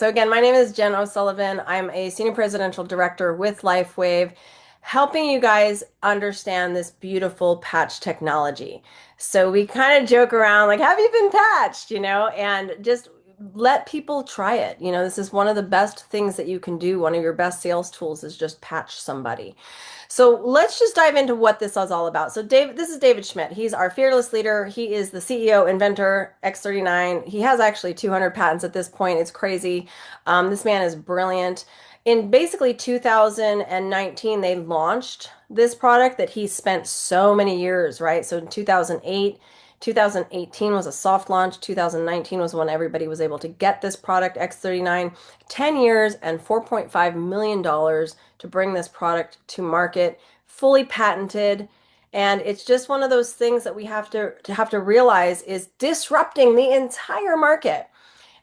So again, my name is Jen O'Sullivan. I'm a Senior Presidential Director with LifeWave, helping you guys understand this beautiful patch technology. So we kind of joke around like, have you been patched? And just let people try it. This is one of the best things that you can do. One of your best sales tools is just patch somebody. So let's just dive into what this is all about. So this is David Schmidt. He's our fearless leader. He is the CEO, inventor, X39. He has actually 200 patents at this point. It's crazy. This man is brilliant. In basically 2019, they launched this product that he spent so many years, right? So in 2018 was a soft launch. 2019 was when everybody was able to get this product, X39. 10 years and $4.5 million to bring this product to market, fully patented. And it's just one of those things that we have to realize is disrupting the entire market.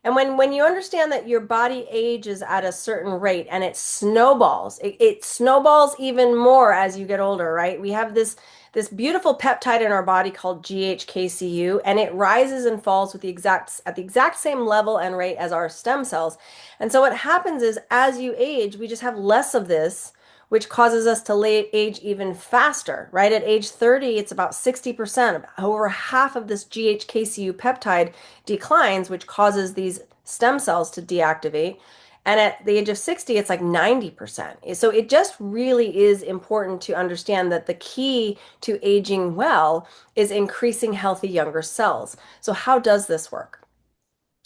And when you understand that your body ages at a certain rate and it snowballs, it snowballs even more as you get older, right? We have this beautiful peptide in our body called GHKCU, and it rises and falls at the exact same level and rate as our stem cells. And so what happens is as you age, we just have less of this, which causes us to age even faster, right? At age 30, it's about 60%. Over half of this GHKCU peptide declines, which causes these stem cells to deactivate. And at the age of 60, it's like 90%. So it just really is important to understand that the key to aging well is increasing healthy younger cells. So how does this work?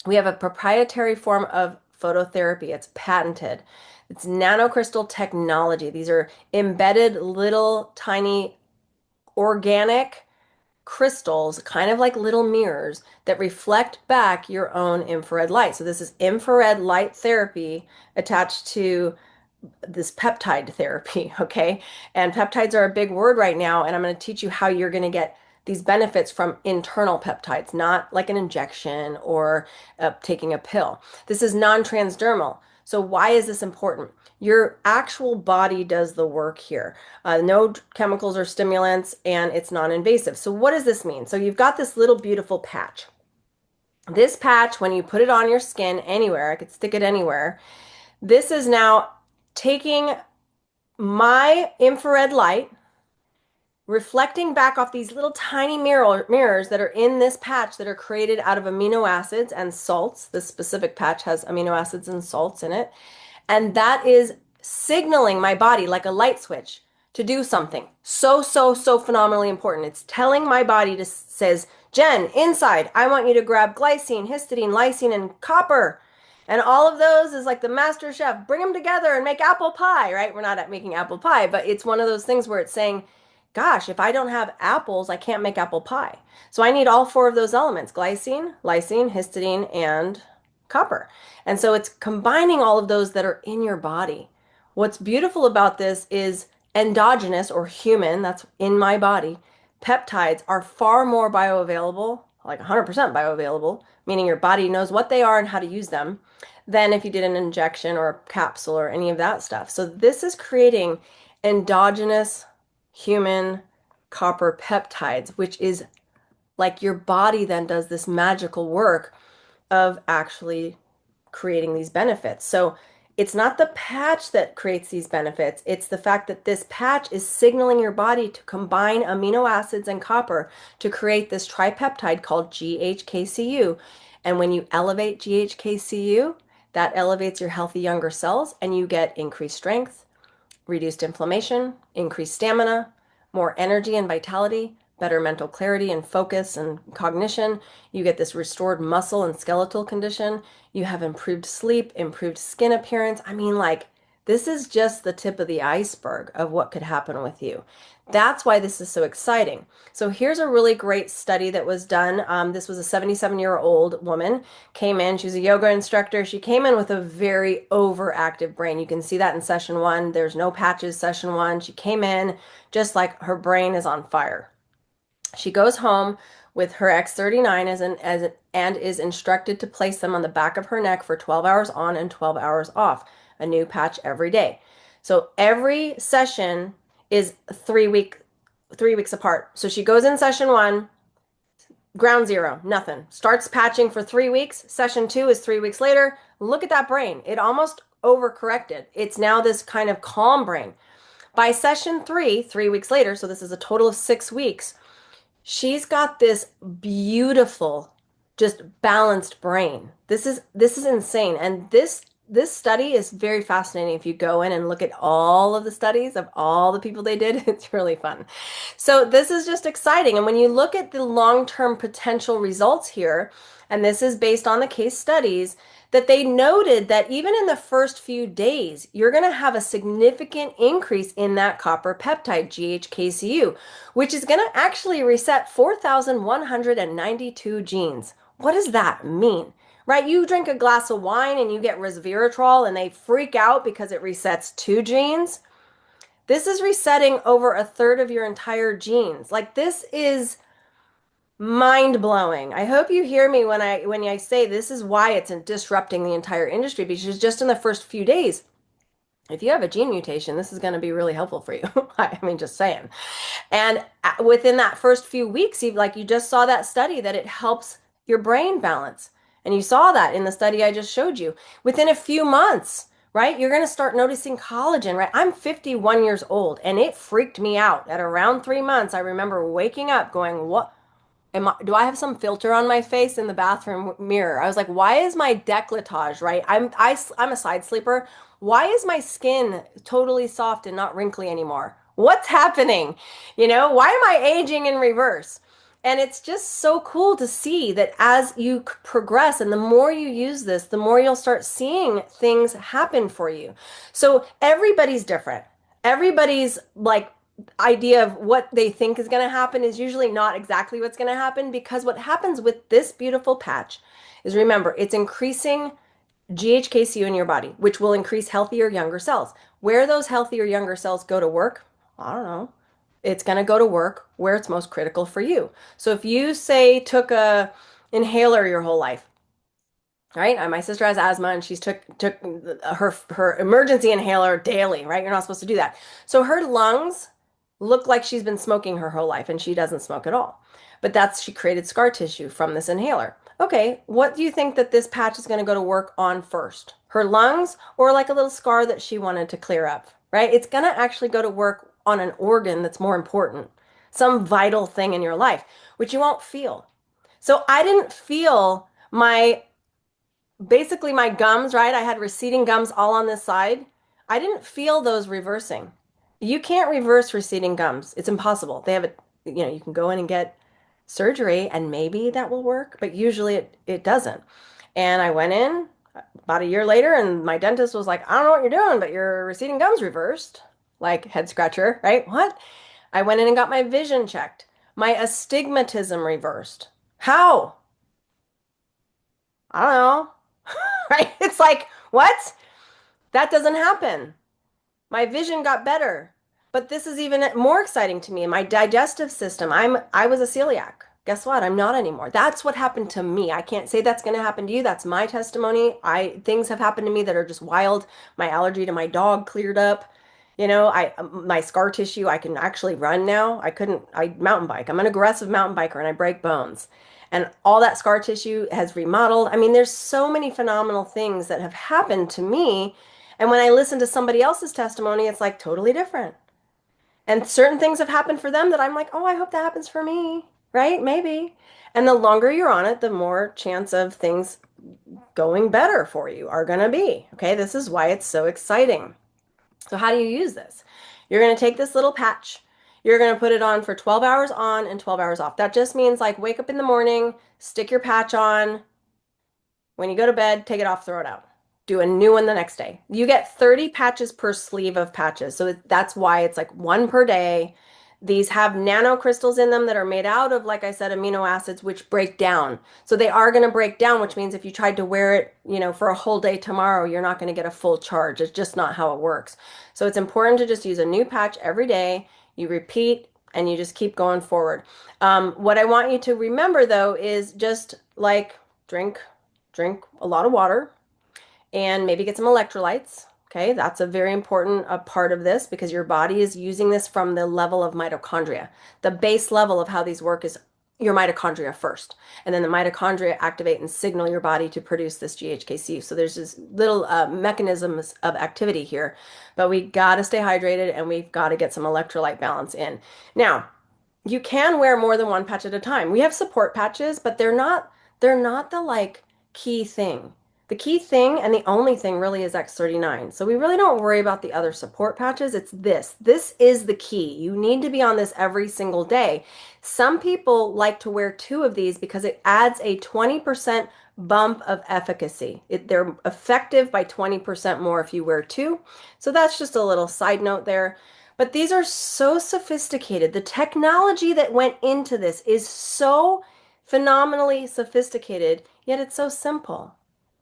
We have a proprietary form of phototherapy. It's patented. It's nanocrystal technology. These are embedded little tiny organic crystals, kind of like little mirrors that reflect back your own infrared light. So this is infrared light therapy attached to this peptide therapy, okay? And peptides are a big word right now, and I'm going to teach you how you're going to get these benefits from internal peptides, not like an injection or taking a pill. This is non-transdermal. So why is this important? Your actual body does the work here. No chemicals or stimulants, and it's non-invasive. So what does this mean? So you've got this little beautiful patch. This patch, when you put it on your skin anywhere, I could stick it anywhere. This is now taking my infrared light, reflecting back off these little tiny mirrors that are in this patch that are created out of amino acids and salts. This specific patch has amino acids and salts in it. And that is signaling my body like a light switch to do something so phenomenally important. It's telling my body to says, Jen, inside, I want you to grab glycine, histidine, lysine, and copper. And all of those is like the master chef, bring them together and make apple pie, right? We're not making apple pie, but it's one of those things where it's saying, gosh, if I don't have apples, I can't make apple pie. So I need all four of those elements, glycine, lysine, histidine, and copper. And so it's combining all of those that are in your body. What's beautiful about this is endogenous or human, that's in my body, peptides are far more bioavailable, like 100% bioavailable, meaning your body knows what they are and how to use them, than if you did an injection or a capsule or any of that stuff. So this is creating endogenous human copper peptides, which is like your body then does this magical work of actually creating these benefits. So it's not the patch that creates these benefits. It's the fact that this patch is signaling your body to combine amino acids and copper to create this tripeptide called GHKCU. And when you elevate GHKCU, that elevates your healthy younger cells and you get increased strength, reduced inflammation, increased stamina, more energy and vitality, better mental clarity and focus and cognition. You get this restored muscle and skeletal condition. You have improved sleep, improved skin appearance. I mean, like, this is just the tip of the iceberg of what could happen with you. That's why this is so exciting. So here's a really great study that was done. This was a 77-year-old woman, came in. She was a yoga instructor. She came in with a very overactive brain. You can see that in session one. There's no patches, session one. She came in just like her brain is on fire. She goes home with her X39 and is instructed to place them on the back of her neck for 12 hours on and 12 hours off, a new patch every day. So every session is 3 weeks apart. So she goes in session one, Ground zero, nothing. Starts patching for 3 weeks. Session two is 3 weeks later. Look at that brain. It almost overcorrected. It's now this kind of calm brain. By session three, 3 weeks later, so this is a total of 6 weeks, she's got this beautiful, just balanced brain. This is insane. And this study is very fascinating. If you go in and look at all of the studies of all the people they did, it's really fun. So this is just exciting. And when you look at the long-term potential results here, and this is based on the case studies, that they noted that even in the first few days, you're going to have a significant increase in that copper peptide, GHKCU, which is going to actually reset 4,192 genes. What does that mean? Right? You drink a glass of wine and you get resveratrol and they freak out because it resets two genes. This is resetting over a third of your entire genes. Like this is mind blowing. I hope you hear me when I say this is why it's disrupting the entire industry, because just in the first few days, if you have a gene mutation, this is going to be really helpful for you. I mean, just saying. And within that first few weeks, you just saw that study that it helps your brain balance. And you saw that in the study I just showed you. Within a few months, right, you're going to start noticing collagen, right? I'm 51 years old and it freaked me out. At around 3 months, I remember waking up going, what? Do I have some filter on my face in the bathroom mirror? I was like, why is my décolletage, right? I'm a side sleeper. Why is my skin totally soft and not wrinkly anymore? What's happening? Why am I aging in reverse? And it's just so cool to see that as you progress and the more you use this, the more you'll start seeing things happen for you. So everybody's different. Everybody's like idea of what they think is going to happen is usually not exactly what's going to happen, because what happens with this beautiful patch is, remember, it's increasing GHKCU in your body, which will increase healthier younger cells. Where those healthier younger cells go to work, I don't know. It's going to go to work where it's most critical for you. So if you say took a inhaler your whole life, right? My sister has asthma and she's took her emergency inhaler daily, right? You're not supposed to do that. So her lungs look like she's been smoking her whole life and she doesn't smoke at all. But she created scar tissue from this inhaler. Okay, what do you think that this patch is going to go to work on first? Her lungs or like a little scar that she wanted to clear up, right? It's going to actually go to work on an organ that's more important, some vital thing in your life, which you won't feel. So I didn't feel basically my gums, right? I had receding gums all on this side. I didn't feel those reversing. You can't reverse receding gums. It's impossible. They have you can go in and get surgery and maybe that will work, but usually it doesn't. And I went in about a year later and my dentist was like, I don't know what you're doing, but your receding gums reversed. Like head scratcher, right? What? I went in and got my vision checked. My astigmatism reversed. How? I don't know. Right? It's like, what? That doesn't happen. My vision got better. But this is even more exciting to me. My digestive system, I was a celiac. Guess what? I'm not anymore. That's what happened to me. I can't say that's going to happen to you. That's my testimony. Things have happened to me that are just wild. My allergy to my dog cleared up. My scar tissue, I can actually run now. I mountain bike. I'm an aggressive mountain biker and I break bones. And all that scar tissue has remodeled. I mean, there's so many phenomenal things that have happened to me. And when I listen to somebody else's testimony, it's like totally different. And certain things have happened for them that I'm like, oh, I hope that happens for me, right? Maybe. And the longer you're on it, the more chance of things going better for you are going to be. Okay, this is why it's so exciting. So how do you use this? You're going to take this little patch. You're going to put it on for 12 hours on and 12 hours off. That just means like wake up in the morning, stick your patch on. When you go to bed, take it off, throw it out. Do a new one the next day. You get 30 patches per sleeve of patches. So that's why it's like one per day. These have nanocrystals in them that are made out of, like I said, amino acids, which break down. So they are going to break down, which means if you tried to wear it, for a whole day tomorrow, you're not going to get a full charge. It's just not how it works. So it's important to just use a new patch every day. You repeat and you just keep going forward. What I want you to remember though is just like drink a lot of water and maybe get some electrolytes. Okay, that's a very important part of this because your body is using this from the level of mitochondria. The base level of how these work is your mitochondria first. And then the mitochondria activate and signal your body to produce this GHKC. So there's this little mechanisms of activity here, but we got to stay hydrated and we've got to get some electrolyte balance in. Now, you can wear more than one patch at a time. We have support patches, but they're not the like key thing. The key thing and the only thing really is X39. So we really don't worry about the other support patches. It's this. This is the key. You need to be on this every single day. Some people like to wear two of these because it adds a 20% bump of efficacy. They're effective by 20% more if you wear two. So that's just a little side note there. But these are so sophisticated. The technology that went into this is so phenomenally sophisticated, yet it's so simple.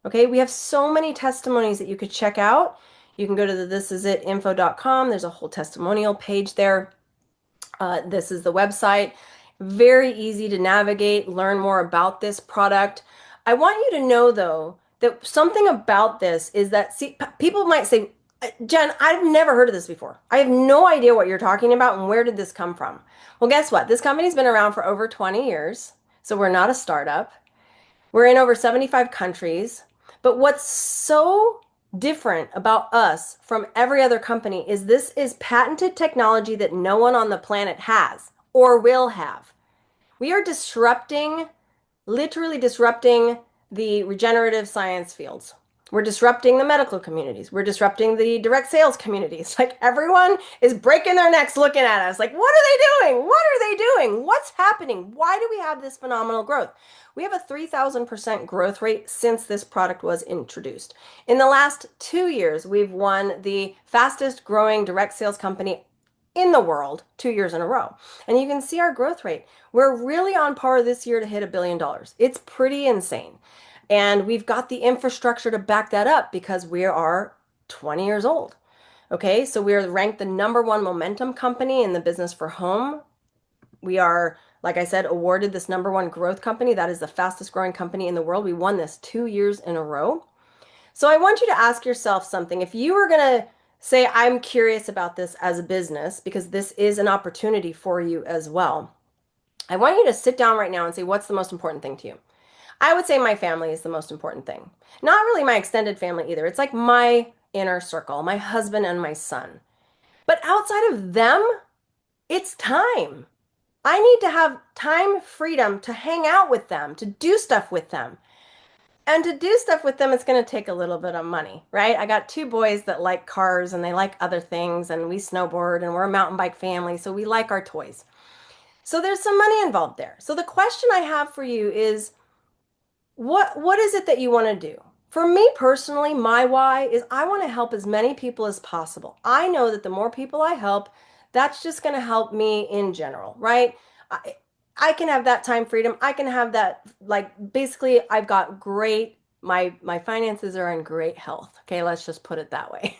Okay, we have so many testimonies that you could check out. You can go to the thisisitinfo.com. There's a whole testimonial page there. This is the website. Very easy to navigate, learn more about this product. I want you to know, though, that something about this is that, see, people might say, Jen, I've never heard of this before. I have no idea what you're talking about and where did this come from? Well, guess what? This company's been around for over 20 years, so we're not a startup. We're in over 75 countries. But what's so different about us from every other company is this is patented technology that no one on the planet has or will have. We are disrupting, literally disrupting the regenerative science fields. We're disrupting the medical communities. We're disrupting the direct sales communities. Like everyone is breaking their necks looking at us. Like, what are they doing? What are they doing? What's happening? Why do we have this phenomenal growth? We have a 3,000% growth rate since this product was introduced. In the last 2 years, we've won the fastest growing direct sales company in the world 2 years in a row. And you can see our growth rate. We're really on par this year to hit $1 billion. It's pretty insane. And we've got the infrastructure to back that up because we are 20 years old. Okay, so we're ranked the #1 momentum company in the business for home. We are, like I said, awarded this #1 growth company. That is the fastest growing company in the world. We won this 2 years in a row. So I want you to ask yourself something. If you were going to say, I'm curious about this as a business, because this is an opportunity for you as well, I want you to sit down right now and say, what's the most important thing to you? I would say my family is the most important thing. Not really my extended family either. It's like my inner circle, my husband and my son. But outside of them, it's time. I need to have time freedom to hang out with them, to do stuff with them. And to do stuff with them, it's going to take a little bit of money, right? I got two boys that like cars and they like other things, and we snowboard and we're a mountain bike family, so we like our toys. So there's some money involved there. So the question I have for you is, what is it that you want to do? For me personally, my why is I want to help as many people as possible. I know that the more people I help, that's just going to help me in general, right? I can have that time freedom. I can have that, like, basically I've got great, my finances are in great health. Okay, let's just put it that way.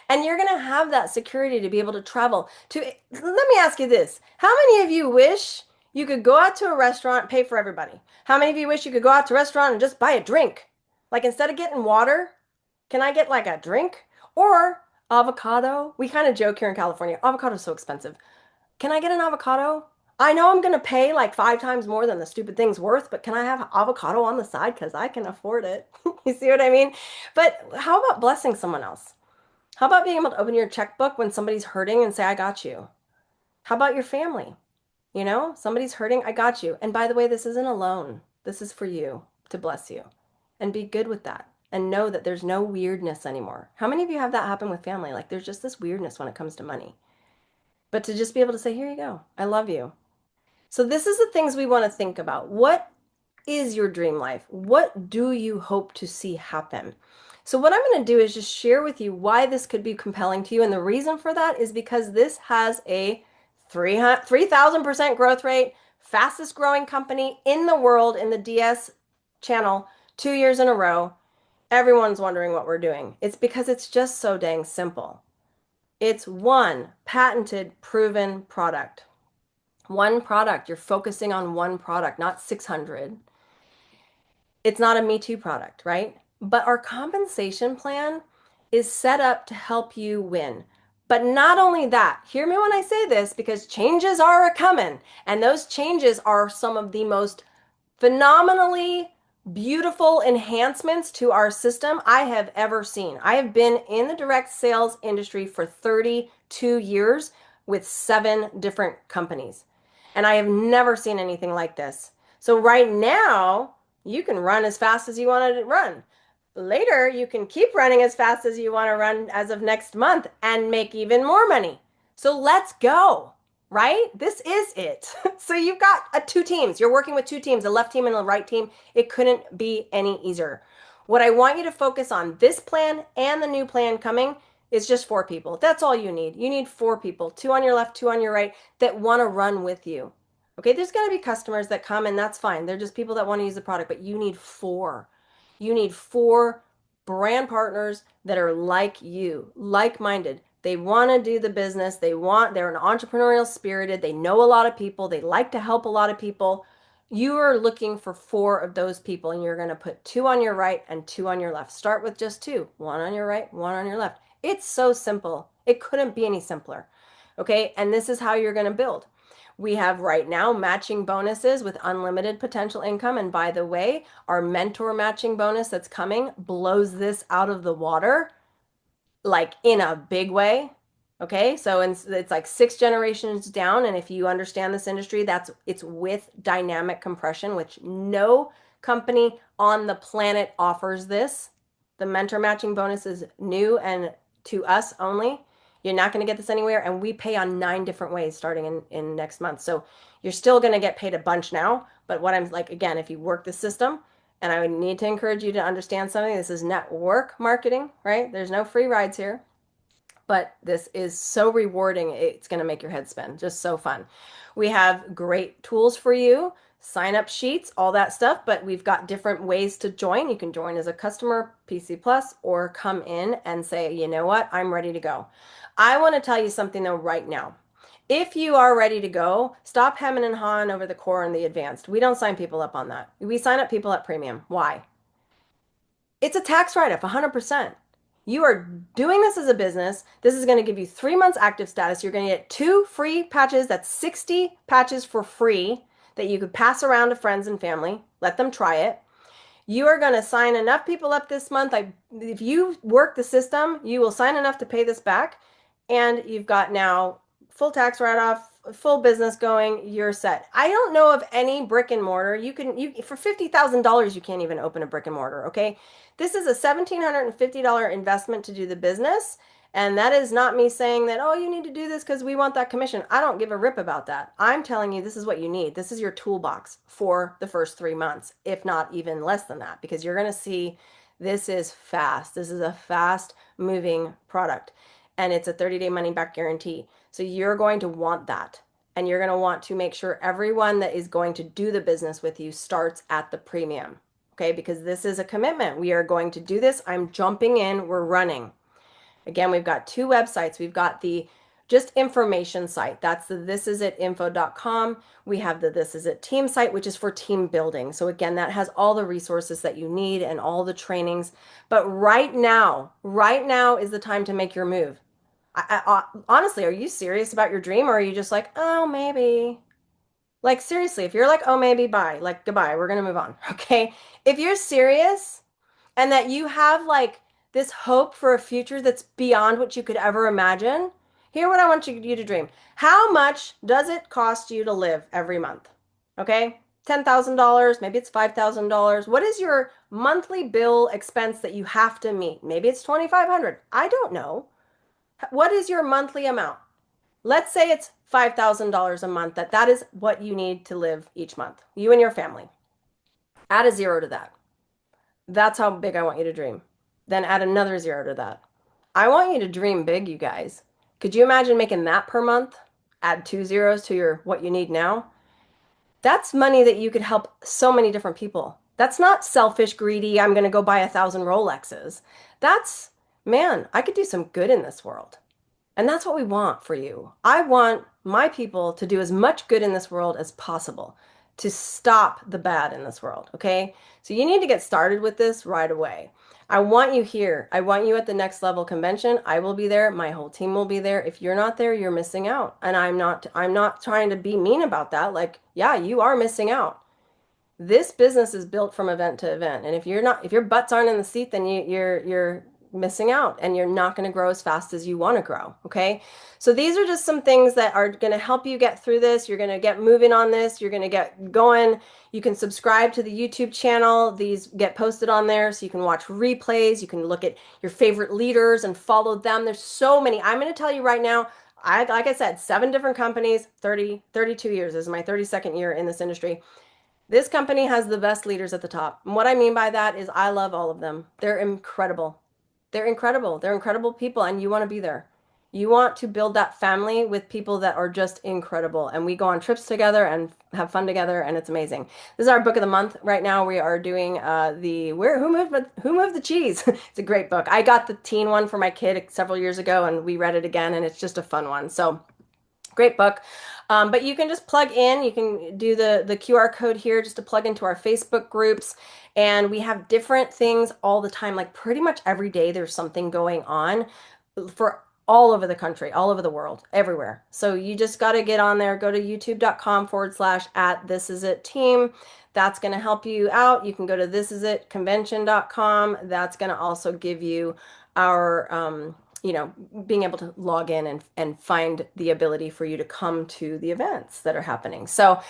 And you're going to have that security to be able to travel to. Let me ask you this. How many of you wish you could go out to a restaurant, pay for everybody? How many of you wish you could go out to a restaurant and just buy a drink? Like, instead of getting water, can I get like a drink? Or avocado? We kind of joke here in California, avocado is so expensive. Can I get an avocado? I know I'm going to pay like 5 times more than the stupid thing's worth, but can I have avocado on the side? Because I can afford it. You see what I mean? But how about blessing someone else? How about being able to open your checkbook when somebody's hurting and say, I got you? How about your family? You know, somebody's hurting, I got you. And by the way, this isn't a loan. This is for you to bless you. And be good with that. And know that there's no weirdness anymore. How many of you have that happen with family? Like, there's just this weirdness when it comes to money. But to just be able to say, here you go, I love you. So this is the things we want to think about. What is your dream life? What do you hope to see happen? So what I'm going to do is just share with you why this could be compelling to you. And the reason for that is because this has a 3,000% growth rate, fastest growing company in the world in the DS channel 2 years in a row. Everyone's wondering what we're doing. It's because it's just so dang simple. It's one patented, proven product. One product. You're focusing on one product, not 600. It's not a Me Too product, right? But our compensation plan is set up to help you win. But not only that, hear me when I say this because changes are a coming, and those changes are some of the most phenomenally beautiful enhancements to our system I have ever seen. I have been in the direct sales industry for 32 years with 7 different companies, and I have never seen anything like this. So right now, you can run as fast as you want to run. Later, you can keep running as fast as you want to run as of next month and make even more money. So let's go, right? This is it. So you've got 2 teams. You're working with 2 teams, a left team and a right team. It couldn't be any easier. What I want you to focus on, this plan and the new plan coming, is just 4 people. That's all you need. You need 4 people, 2 on your left, 2 on your right, that want to run with you. Okay, there's going to be customers that come and that's fine. They're just people that want to use the product, but you need 4. You need 4 brand partners that are like you, like-minded. They want to do the business. They're an entrepreneurial spirited. They know a lot of people. They like to help a lot of people. You are looking for 4 of those people, and you're going to put 2 on your right and 2 on your left. Start with just 2, 1 on your right, 1 on your left. It's so simple. It couldn't be any simpler. Okay. And this is how you're going to build. We have right now matching bonuses with unlimited potential income. And by the way, our mentor matching bonus that's coming blows this out of the water, like in a big way. Okay, so it's like 6 generations down. And if you understand this industry, it's with dynamic compression, which no company on the planet offers this. The mentor matching bonus is new and to us only. You're not going to get this anywhere. And we pay on 9 different ways starting in next month. So you're still going to get paid a bunch now. But what I'm like, again, if you work the system, and I would need to encourage you to understand something, this is network marketing, right? There's no free rides here. But this is so rewarding. It's going to make your head spin. Just so fun. We have great tools for you, sign up sheets, all that stuff, but we've got different ways to join. You can join as a customer, PC Plus, or come in and say, you know what, I'm ready to go. I want to tell you something though right now. If you are ready to go, stop hemming and hawing over the core and the advanced. We don't sign people up on that. We sign up people at premium. Why? It's a tax write-off, 100%. You are doing this as a business. This is going to give you 3 months active status. You're going to get 2 free patches. That's 60 patches for free that you could pass around to friends and family. Let them try it. You are going to sign enough people up this month. If you work the system, you will sign enough to pay this back. And you've got now full tax write-off, full business going, you're set. I don't know of any brick and mortar. You for $50,000, you can't even open a brick and mortar, okay? This is a $1,750 investment to do the business. And that is not me saying that, oh, you need to do this because we want that commission. I don't give a rip about that. I'm telling you, this is what you need. This is your toolbox for the first 3 months, if not even less than that, because you're going to see this is fast. This is a fast moving product, and it's a 30-day money back guarantee. So you're going to want that. And you're going to want to make sure everyone that is going to do the business with you starts at the premium. Okay, because this is a commitment. We are going to do this. I'm jumping in. We're running. Again, we've got 2 websites. We've got the just information site. That's the thisitit.info.com. We have the This Is It team site, which is for team building. So again, that has all the resources that you need and all the trainings. But right now is the time to make your move. Honestly, are you serious about your dream, or are you just like, oh, maybe? Like, seriously, if you're like, oh, maybe, bye, like, goodbye, we're going to move on. Okay. If you're serious and that you have like this hope for a future that's beyond what you could ever imagine, here's what I want you to dream. How much does it cost you to live every month? Okay. $10,000, maybe it's $5,000. What is your monthly bill expense that you have to meet? Maybe it's $2,500. I don't know. What is your monthly amount? Let's say it's $5,000 a month. That is what you need to live each month, you and your family. Add a 0 to that. That's how big I want you to dream. Then add another 0 to that. I want you to dream big, you guys. Could you imagine making that per month? Add 2 zeros to your what you need now. That's money that you could help so many different people. That's not selfish, greedy, I'm going to go buy 1,000 Rolexes. That's, man, I could do some good in this world. And that's what we want for you. I want my people to do as much good in this world as possible, to stop the bad in this world, okay? So you need to get started with this right away. I want you here. I want you at the next level convention. I will be there. My whole team will be there. If you're not there, you're missing out. And I'm not trying to be mean about that. Like, yeah, you are missing out. This business is built from event to event. And if your butts aren't in the seat, then you're missing out and you're not going to grow as fast as you want to grow. Okay. So these are just some things that are going to help you get through this. You're going to get moving on this. You're going to get going. You can subscribe to the YouTube channel. These get posted on there so you can watch replays. You can look at your favorite leaders and follow them. There's so many. I'm going to tell you right now, like I said, 7 different companies, 32 years. This is my 32nd year in this industry. This company has the best leaders at the top. And what I mean by that is I love all of them. They're incredible. They're incredible. They're incredible people, and you want to be there. You want to build that family with people that are just incredible. And we go on trips together and have fun together, and it's amazing. This is our book of the month. Right now, we are doing the Where Who Moved the Cheese? It's a great book. I got the teen one for my kid several years ago, and we read it again, and it's just a fun one. So great book. But you can just plug in. You can do the QR code here just to plug into our Facebook groups. And we have different things all the time. Like pretty much every day, there's something going on for all over the country, all over the world, everywhere. So you just got to get on there. Go to youtube.com/@thisisitteam. That's going to help you out. You can go to thisisitconvention.com. That's going to also give you our being able to log in and find the ability for you to come to the events that are happening. So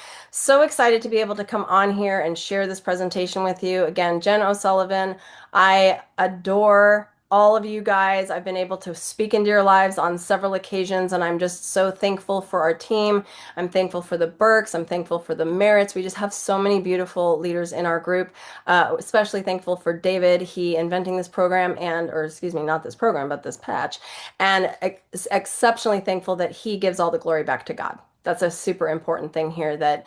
excited to be able to come on here and share this presentation with you. Again, Jen O'Sullivan, I adore all of you guys. I've been able to speak into your lives on several occasions, and I'm just so thankful for our team. I'm thankful for the Burks. I'm thankful for the Merritts. We just have so many beautiful leaders in our group. Especially thankful for David, he inventing this program or excuse me, not this program, but this patch. And exceptionally thankful that he gives all the glory back to God. That's a super important thing here, that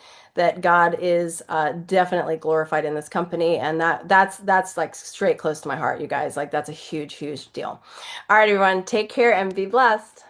God is definitely glorified in this company, and that's like straight close to my heart, you guys. Like that's a huge, huge deal. All right, everyone, take care and be blessed.